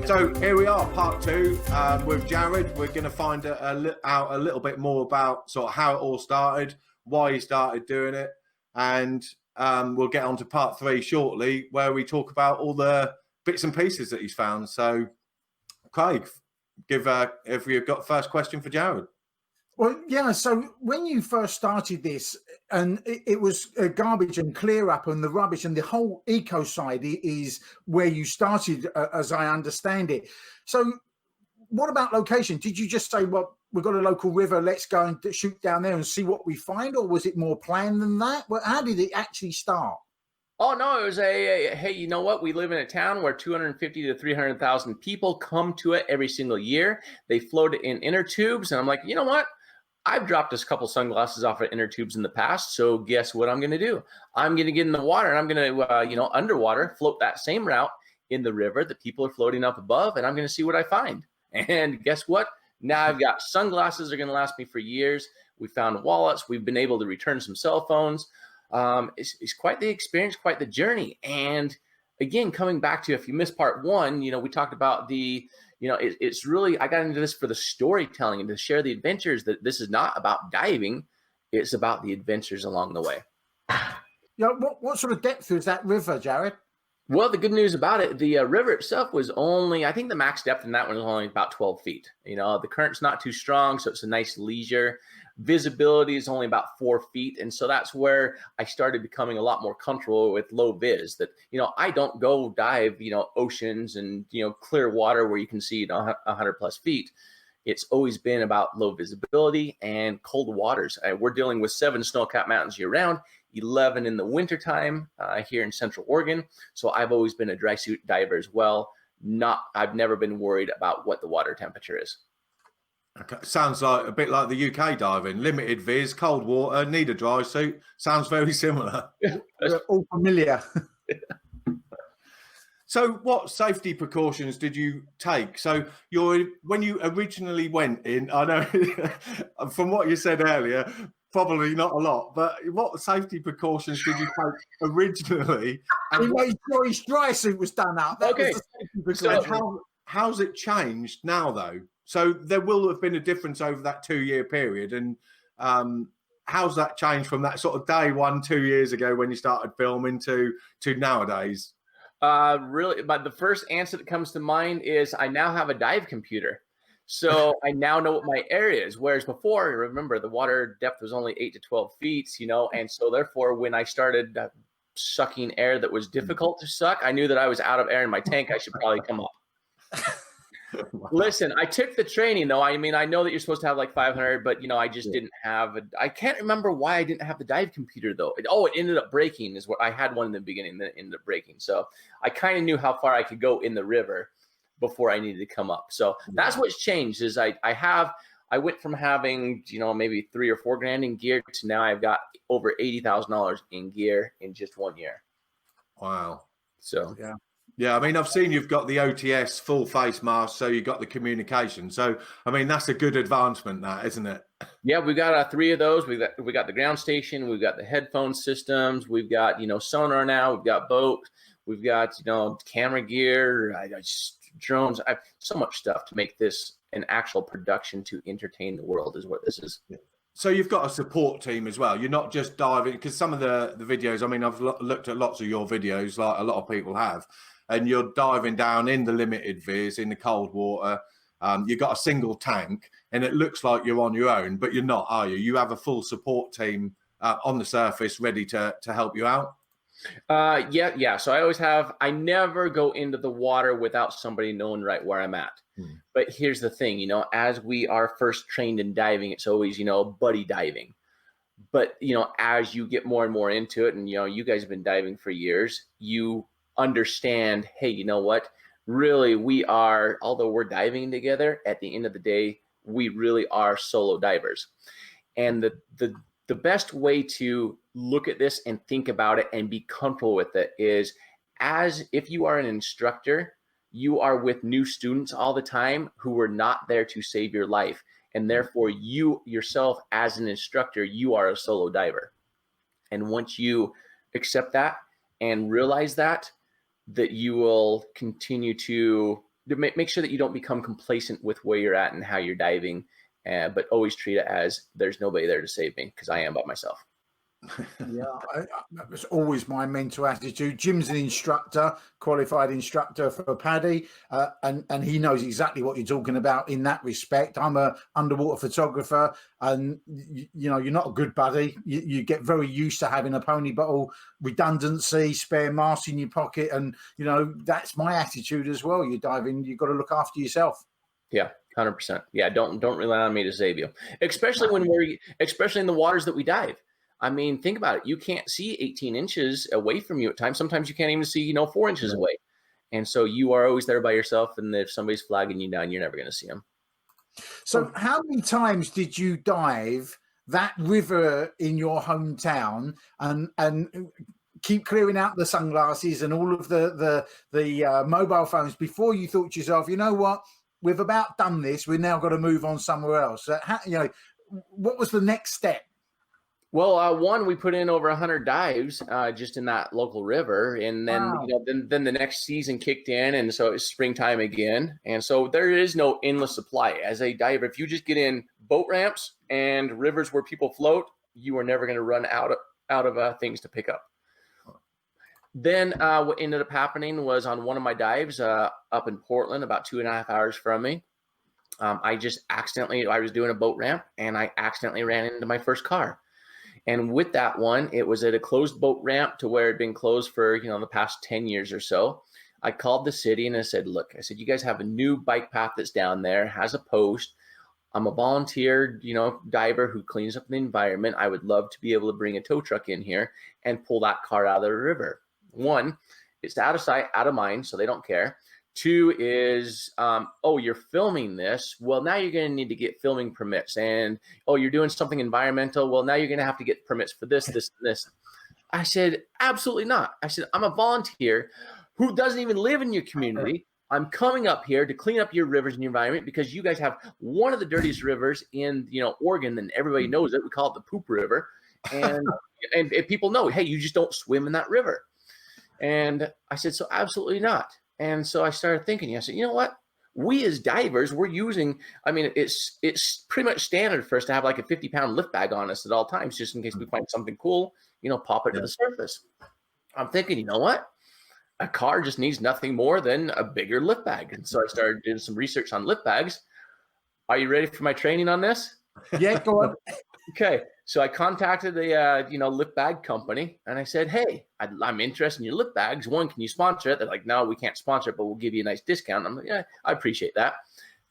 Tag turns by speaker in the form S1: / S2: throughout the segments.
S1: So here we are, part two with Jared. We're going to find out a little bit more about sort of how it all started, why he started doing it, and we'll get on to part three shortly, where we talk about all the bits and pieces that he's found. So, Craig, if you've got first question for Jared.
S2: Well, yeah. So when you first started this, and it was garbage and clear up and the rubbish and the whole eco side is where you started, as I understand it. So what about location? Did you just say, well, we've got a local river, let's go and shoot down there and see what we find? Or was it more planned than that? Well, how did it actually start?
S3: Oh, no, it was hey, you know what? We live in a town where 250 to 300,000 people come to it every single year. They float it in inner tubes. And I'm like, you know what? I've dropped a couple sunglasses off of inner tubes in the past. So guess what I'm going to do? I'm going to get in the water and I'm going to, underwater, float that same route in the river. The people are floating up above and I'm going to see what I find. And guess what? Now I've got sunglasses that are going to last me for years. We found wallets. We've been able to return some cell phones. It's quite the experience, quite the journey. And again, coming back to, if you missed part one, we talked about it's really, I got into this for the storytelling and to share the adventures, that this is not about diving. It's about the adventures along the way.
S2: Yeah. What sort of depth is that river, Jared?
S3: Well, the good news about it, the river itself was only, I think the max depth in that one was only about 12 feet. The current's not too strong, so it's a nice leisure. Visibility is only about 4 feet. And so that's where I started becoming a lot more comfortable with low vis, that, I don't go dive, oceans and, clear water where you can see, 100 plus feet. It's always been about low visibility and cold waters. We're dealing with 7 snow-capped mountains year-round, 11 in the wintertime here in Central Oregon. So I've always been a dry suit diver as well. I've never been worried about what the water temperature is.
S1: Okay. Sounds like a bit like the UK diving, limited viz, cold water, need a dry suit. Sounds very similar.
S2: We're all familiar.
S1: So what safety precautions did you take? So when you originally went in, I know from what you said earlier, probably not a lot, but what safety precautions did you take originally?
S2: He made sure his dry suit was done out. That
S3: Okay.
S2: was the safety precaution.
S1: So how's it changed now, though? So there will have been a difference over that 2-year period. And how's that changed from that sort of day 1, 2 years ago when you started filming to nowadays?
S3: Really, but the first answer that comes to mind is I now have a dive computer. So I now know what my area is. Whereas before, remember, the water depth was only 8 to 12 feet, and so therefore when I started sucking air that was difficult to suck, I knew that I was out of air in my tank. I should probably come up. Wow. Listen, I took the training though. I mean, I know that you're supposed to have like 500, but I just didn't have I can't remember why I didn't have the dive computer though. It ended up breaking is what I had one in the beginning that ended up breaking. So I kind of knew how far I could go in the river before I needed to come up. So that's what's changed is I went from having, maybe $3 or $4 grand in gear to now I've got over $80,000 in gear in just 1 year.
S1: Wow.
S3: So,
S1: yeah, I mean, I've seen you've got the OTS full face mask, so you've got the communication. So, I mean, that's a good advancement, that, isn't it?
S3: Yeah, we got 3 of those. We got the ground station. We've got the headphone systems. We've got, sonar now. We've got boat. We've got, camera gear, drones. I have so much stuff to make this an actual production to entertain the world is what this is.
S1: Yeah. So you've got a support team as well. You're not just diving, because some of the videos, I mean, I've looked at lots of your videos, like a lot of people have, and you're diving down in the limited viz, in the cold water. You've got a single tank, and it looks like you're on your own, but you're not, are you? You have a full support team on the surface ready to help you out?
S3: Yeah. So I never go into the water without somebody knowing right where I'm at. But here's the thing, as we are first trained in diving, it's always, buddy diving. But, as you get more and more into it and, you guys have been diving for years, you understand, hey, you know what, really we are, although we're diving together, at the end of the day, we really are solo divers. And the best way to look at this and think about it and be comfortable with it is, as if you are an instructor, you are with new students all the time who are not there to save your life. And therefore you yourself as an instructor, you are a solo diver. And once you accept that and realize that you will continue to to make sure that you don't become complacent with where you're at and how you're diving, but always treat it as there's nobody there to save me because I am by myself.
S2: Yeah, that was always my mental attitude. Jim's an instructor, qualified instructor for Paddy, and he knows exactly what you're talking about in that respect. I'm a underwater photographer, and you know, you're not a good buddy. You get very used to having a pony bottle, redundancy, spare mask in your pocket, and you know that's my attitude as well. You're diving, you've got to look after yourself.
S3: Yeah, 100%. Yeah, don't rely on me to save you, especially especially in the waters that we dive. I mean, think about it. You can't see 18 inches away from you at times. Sometimes you can't even see, 4 inches away. And so you are always there by yourself. And if somebody's flagging you down, you're never going to see them.
S2: So how many times did you dive that river in your hometown and keep clearing out the sunglasses and all of the mobile phones before you thought to yourself, you know what, we've about done this. We've now got to move on somewhere else. What was the next step?
S3: Well, one, we put in over 100 dives just in that local river, and then then the next season kicked in, and so it's springtime again, and so there is no endless supply. As a diver, if you just get in boat ramps and rivers where people float, you are never going to run out of things to pick up. Then what ended up happening was on one of my dives up in Portland, about 2.5 hours from me, I was doing a boat ramp, and I accidentally ran into my first car. And with that one, it was at a closed boat ramp to where it had been closed for, the past 10 years or so. I called the city and I said, look, you guys have a new bike path that's down there, has a post. I'm a volunteer, diver who cleans up the environment. I would love to be able to bring a tow truck in here and pull that car out of the river. One, it's out of sight, out of mind, so they don't care. Two is, you're filming this. Well, now you're going to need to get filming permits. And, you're doing something environmental. Well, now you're going to have to get permits for this, this, and this. I said, absolutely not. I said, I'm a volunteer who doesn't even live in your community. I'm coming up here to clean up your rivers and your environment because you guys have one of the dirtiest rivers in, Oregon, and everybody knows it. We call it the poop river. And, and people know, hey, you just don't swim in that river. And I said, so absolutely not. And so I started thinking, I said, you know what? We as divers, we're using, it's pretty much standard for us to have like a 50-pound lift bag on us at all times, just in case we find something cool, pop it to the surface. I'm thinking, you know what? A car just needs nothing more than a bigger lift bag. And so I started doing some research on lift bags. Are you ready for my training on this?
S2: Yeah, go on.
S3: Okay. So I contacted the, lift bag company, and I said, hey, I'm interested in your lift bags. One, can you sponsor it? They're like, no, we can't sponsor it, but we'll give you a nice discount. I'm like, yeah, I appreciate that.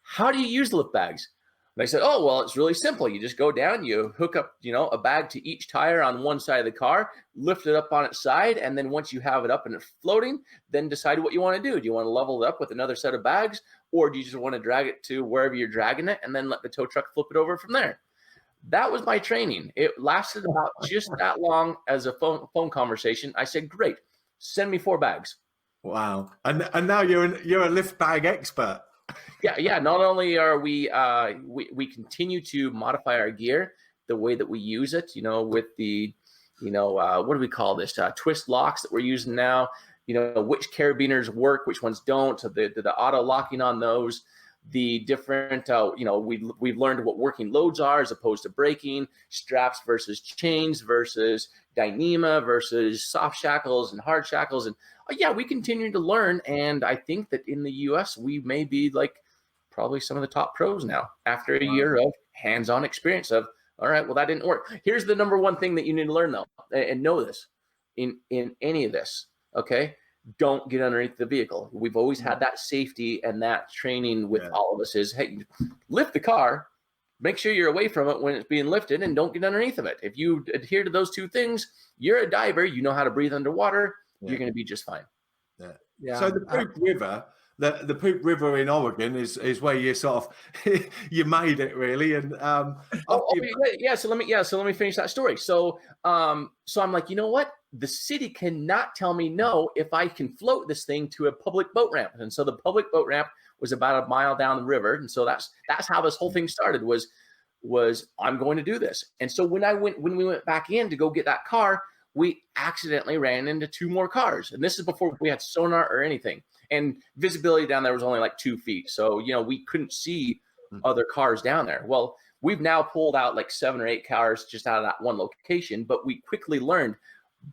S3: How do you use the lift bags? And they said, oh, well, it's really simple. You just go down, you hook up, a bag to each tire on one side of the car, lift it up on its side. And then once you have it up and it's floating, then decide what you want to do. Do you want to level it up with another set of bags, or do you just want to drag it to wherever you're dragging it and then let the tow truck flip it over from there? That was my training. It lasted about just that long as a phone conversation. I said, great, send me 4 bags.
S1: Wow. And now you're a lift bag expert.
S3: Yeah. Not only are we continue to modify our gear, the way that we use it, with the, what do we call this? Twist locks that we're using now, which carabiners work, which ones don't, so the auto locking on those. The different, we've learned what working loads are as opposed to braking, straps versus chains versus Dyneema versus soft shackles and hard shackles. And we continue to learn. And I think that in the US, we may be like probably some of the top pros now after a year of hands-on experience of, all right, well, that didn't work. Here's the number one thing that you need to learn, though, and know this in any of this, okay? Don't get underneath the vehicle. We've always had that safety and that training with all of us is, hey, lift the car, make sure you're away from it when it's being lifted, and don't get underneath of it. If you adhere to those 2 things, you're a diver, you know how to breathe underwater, you're going to be just fine.
S1: Yeah. So the Poop River, the Poop River in Oregon is where you sort of you made it really. And
S3: so let me finish that story. So I'm like, you know what? The city cannot tell me no if I can float this thing to a public boat ramp. And so the public boat ramp was about a mile down the river. And so that's how this whole thing started was I'm going to do this. And so when we went back in to go get that car, we accidentally ran into 2 more cars. And this is before we had sonar or anything. And visibility down there was only like 2 feet. So, you know, we couldn't see other cars down there. Well, we've now pulled out like 7 or 8 cars just out of that one location, but we quickly learned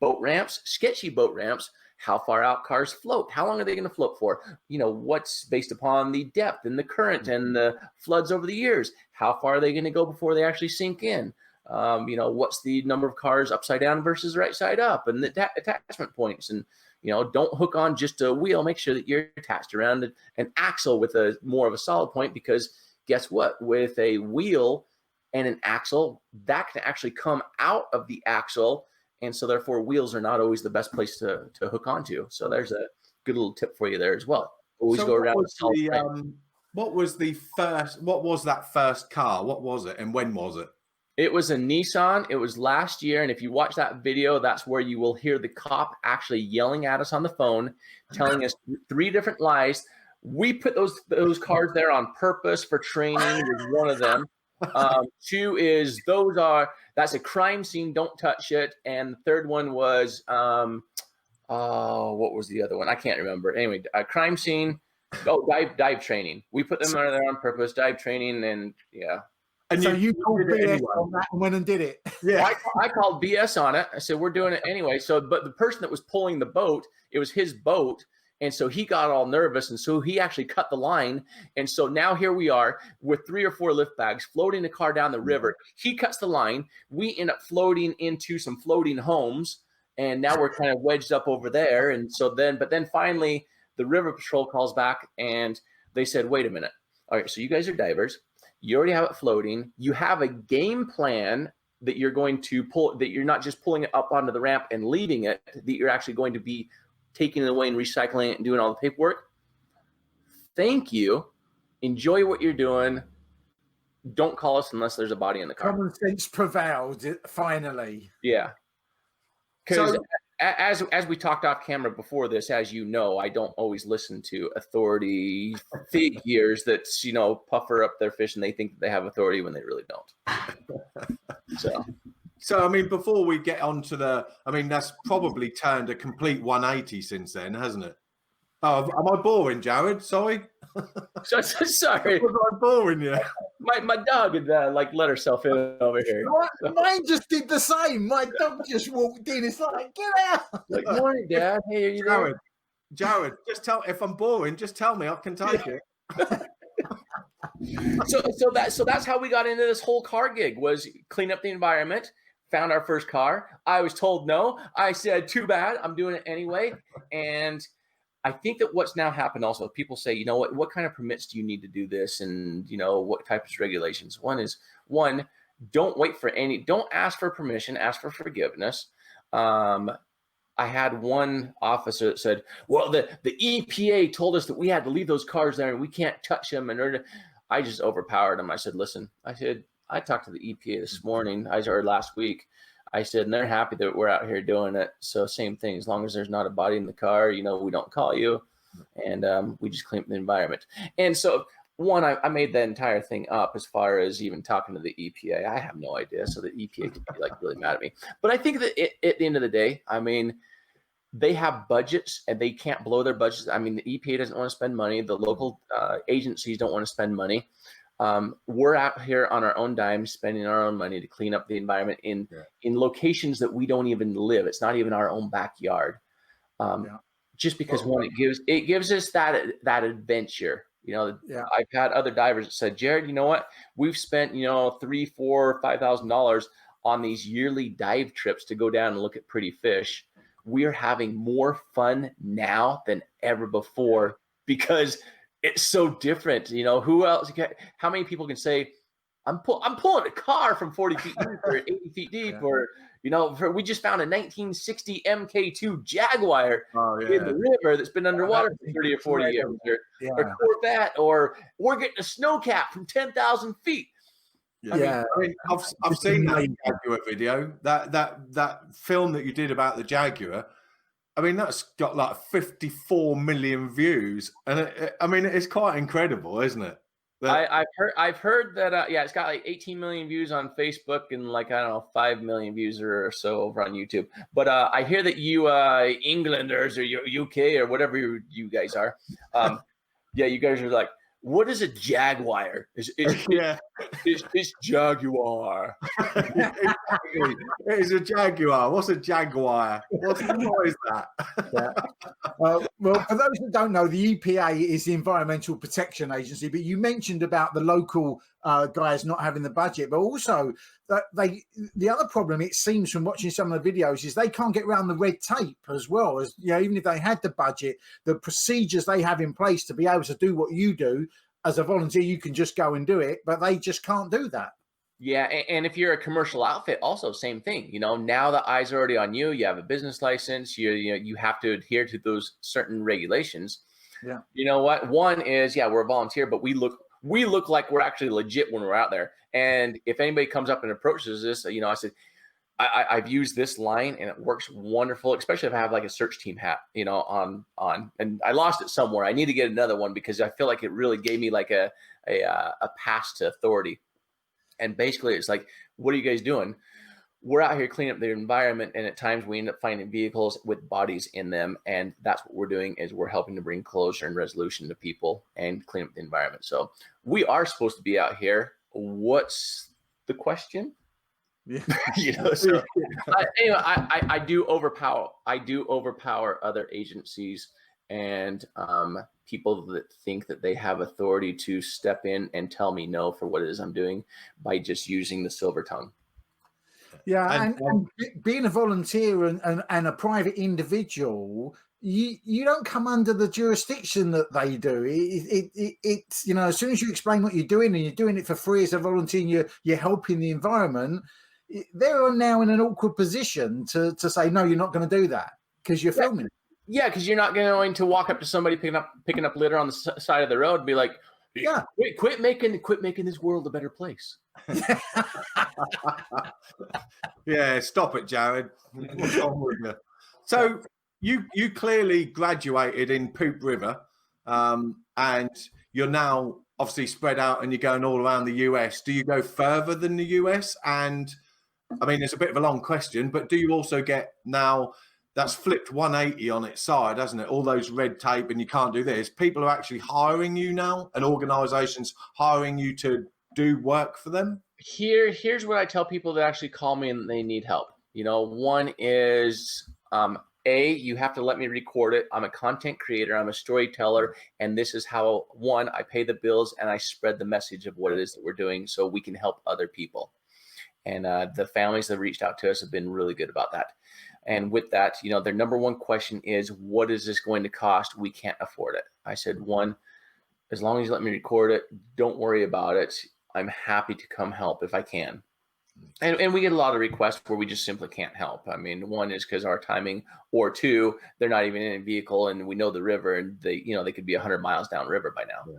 S3: boat ramps, sketchy boat ramps, how far out cars float, how long are they going to float for, you know, what's based upon the depth and the current and the floods over the years, how far are they going to go before they actually sink in, you know, what's the number of cars upside down versus right side up, and the attachment points. And, you know, don't hook on just a wheel, make sure that you're attached around an axle with a more of a solid point, because guess what, with a wheel and an axle, that can actually come out of the axle. And so therefore wheels are not always the best place to hook onto. So there's a good little tip for you there as well. Always go around with
S1: what was that first car? What was it and when was it?
S3: It was a Nissan. It was last year. And if you watch that video, that's where you will hear the cop actually yelling at us on the phone, telling us 3 different lies. We put those cars there on purpose for training, was one of them. 2 is that's a crime scene, don't touch it. And the third one was what was the other one? I can't remember. Anyway, a crime scene. Dive training. We put them there on purpose, dive training, and yeah.
S2: And so you called BS on that and went and did it.
S3: Yeah, I called BS on it. I said, we're doing it anyway. So, but the person that was pulling the boat, it was his boat. And so he got all nervous. And so he actually cut the line. And so now here we are with 3 or 4 lift bags floating the car down the river. He cuts the line. We end up floating into some floating homes. And now we're kind of wedged up over there. And so but then finally the river patrol calls back and they said, wait a minute. All right, so you guys are divers. You already have it floating. You have a game plan that you're going to pull, that you're not just pulling it up onto the ramp and leaving it, that you're actually going to be taking it away and recycling it and doing all the paperwork. Thank you. Enjoy what you're doing. Don't call us unless there's a body in the car.
S2: Common sense prevailed, finally.
S3: Yeah. Because as we talked off camera before this, as you know, I don't always listen to authority figures that, you know, puffer up their fish and they think that they have authority when they really don't.
S1: So, I mean, before we get on to that's probably turned a complete 180 since then, hasn't it? Oh, am I boring, Jared? Sorry.
S3: Sorry.
S1: Was I boring you?
S3: My dog had let herself in over here.
S2: Mine just did the same. My dog just walked in. It's like, get out.
S3: Like, morning, Dad. Hey, are you there?
S1: Jared, just if I'm boring, just tell me. I can take it.
S3: So that's how we got into this whole car gig, was clean up the environment. Found our first car. I was told no. I said, too bad. I'm doing it anyway. And I think that what's now happened also, people say, you know, what kind of permits do you need to do this? And, you know, what types of regulations? Don't ask for permission, ask for forgiveness. I had one officer that said, well, the EPA told us that we had to leave those cars there and we can't touch them. And I just overpowered him. I said, listen, I talked to the EPA this morning, or last week. I said, and they're happy that we're out here doing it. So same thing, as long as there's not a body in the car, you know, we don't call you, and we just clean up the environment. And so I made that entire thing up as far as even talking to the EPA. I have no idea. So the EPA could be really mad at me. But I think that at the end of the day, I mean, they have budgets and they can't blow their budgets. I mean, the EPA doesn't want to spend money. The local agencies don't want to spend money. We're out here on our own dime, spending our own money to clean up the environment in locations that we don't even live. It's not even our own backyard. Just because it gives us that adventure. You know, I've had other divers that said, Jared, you know what? We've spent, you know, $3,000, $4,000, $5,000 on these yearly dive trips to go down and look at pretty fish. We're having more fun now than ever before because it's so different. You know, how many people can say, I'm pulling a car from 40 feet deep or 80 feet deep, or, you know, we just found a 1960 MK2 Jaguar in the river that's been underwater for 30 or 40 years, or Corvette, or we're getting a snowcat from 10,000 feet.
S1: I mean, I've seen that Jaguar video, that film that you did about the Jaguar. I mean, that's got like 54 million views, and I mean, it's quite incredible, isn't it?
S3: I've heard that yeah, it's got like 18 million views on Facebook and like I don't know 5 million views or so over on YouTube. But I hear that you Englanders or UK or whatever you guys are, yeah, you guys are like, what is a jaguar?
S1: Yeah.
S3: It's Jaguar.
S1: It is a jaguar. What's a jaguar? What is that?
S2: Yeah. Well, for those that don't know, the EPA is the Environmental Protection Agency, but you mentioned about the local guys not having the budget, but also that the other problem, it seems from watching some of the videos, is they can't get around the red tape as well. As you know, even if they had the budget, the procedures they have in place to be able to do what you do as a volunteer, you can just go and do it, but they just can't do that.
S3: Yeah, and if you're a commercial outfit, also same thing. You know, now the eyes are already on you. You have a business license. You have to adhere to those certain regulations.
S2: Yeah.
S3: You know what? One is, yeah, we're a volunteer, but we look like we're actually legit when we're out there. And if anybody comes up and approaches us, you know, I said, I've used this line and it works wonderful, especially if I have like a search team hat, you know, on, and I lost it somewhere. I need to get another one because I feel like it really gave me like a pass to authority. And basically it's like, what are you guys doing? We're out here cleaning up the environment, and at times we end up finding vehicles with bodies in them. And that's what we're doing, is we're helping to bring closure and resolution to people and clean up the environment. So we are supposed to be out here. What's the question?
S2: Yeah.
S3: You know, so anyway, I do overpower other agencies and people that think that they have authority to step in and tell me no for what it is I'm doing by just using the silver tongue.
S2: Yeah, and being a volunteer and a private individual, you don't come under the jurisdiction that they do. It's, you know, as soon as you explain what you're doing and you're doing it for free as a volunteer and you're helping the environment, they're now in an awkward position to say, no, you're not going to do that because you're filming it.
S3: Yeah, because you're not going to walk up to somebody picking up litter on the side of the road and be like,
S2: yeah,
S3: quit making this world a better place.
S1: Yeah, stop it, Jared. What's wrong with you? So you clearly graduated in Poop River, and you're now obviously spread out and you're going all around the US. Do you go further than the US? And I mean, it's a bit of a long question, but do you also get now that's flipped 180 on its side, hasn't it? All those red tape and you can't do this. People are actually hiring you now, and organizations hiring you to do work for them.
S3: Here's what I tell people that actually call me and they need help. You know, one is you have to let me record it. I'm a content creator, I'm a storyteller, and this is how, one, I pay the bills and I spread the message of what it is that we're doing so we can help other people. And the families that reached out to us have been really good about that. And with that, you know, their number one question is, what is this going to cost? We can't afford it. I said, one, as long as you let me record it, don't worry about it. I'm happy to come help if I can. And we get a lot of requests where we just simply can't help. I mean, one is because our timing, or two, they're not even in a vehicle and we know the river and they could be 100 miles downriver by now.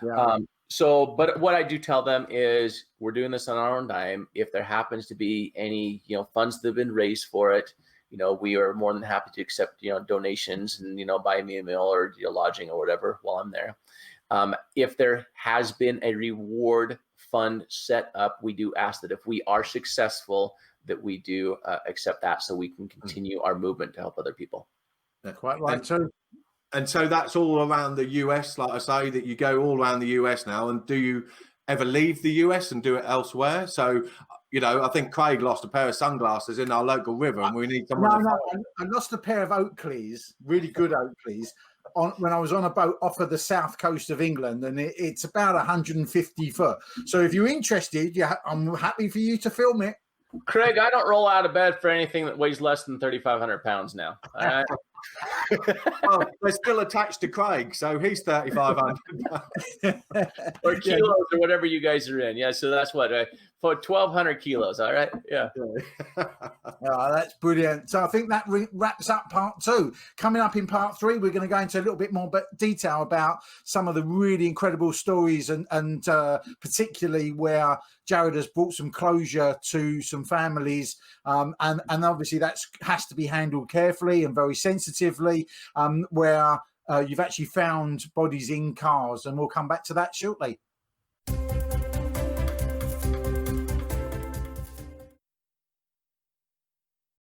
S2: Yeah.
S3: But what I do tell them is we're doing this on our own dime. If there happens to be any, funds that have been raised for it, we are more than happy to accept, donations and, buy me a meal or lodging or whatever while I'm there. If there has been a reward fund set up, we do ask that if we are successful, that we do accept that so we can continue our movement to help other people.
S2: That's quite right.
S1: And so that's all around the US, like I say, that you go all around the US now. And do you ever leave the US and do it elsewhere? So, I think Craig lost a pair of sunglasses in our local river and we need someone.
S2: No, I lost a pair of Oakleys, really good Oakleys, when I was on a boat off of the south coast of England, and it's about 150 foot. So if you're interested, I'm happy for you to film it.
S3: Craig, I don't roll out of bed for anything that weighs less than 3,500 pounds now. All right?
S1: Oh, they're still attached to Craig, so he's 3,500
S3: or kilos or whatever you guys are in. Yeah, so that's what for 1,200 kilos. All right, yeah.
S2: Oh, that's brilliant. So I think that wraps up part 2. Coming up in part 3, we're going to go into a little bit more detail about some of the really incredible stories and particularly where Jared has brought some closure to some families, and obviously that has to be handled carefully and very sensitively, where you've actually found bodies in cars, and we'll come back to that shortly.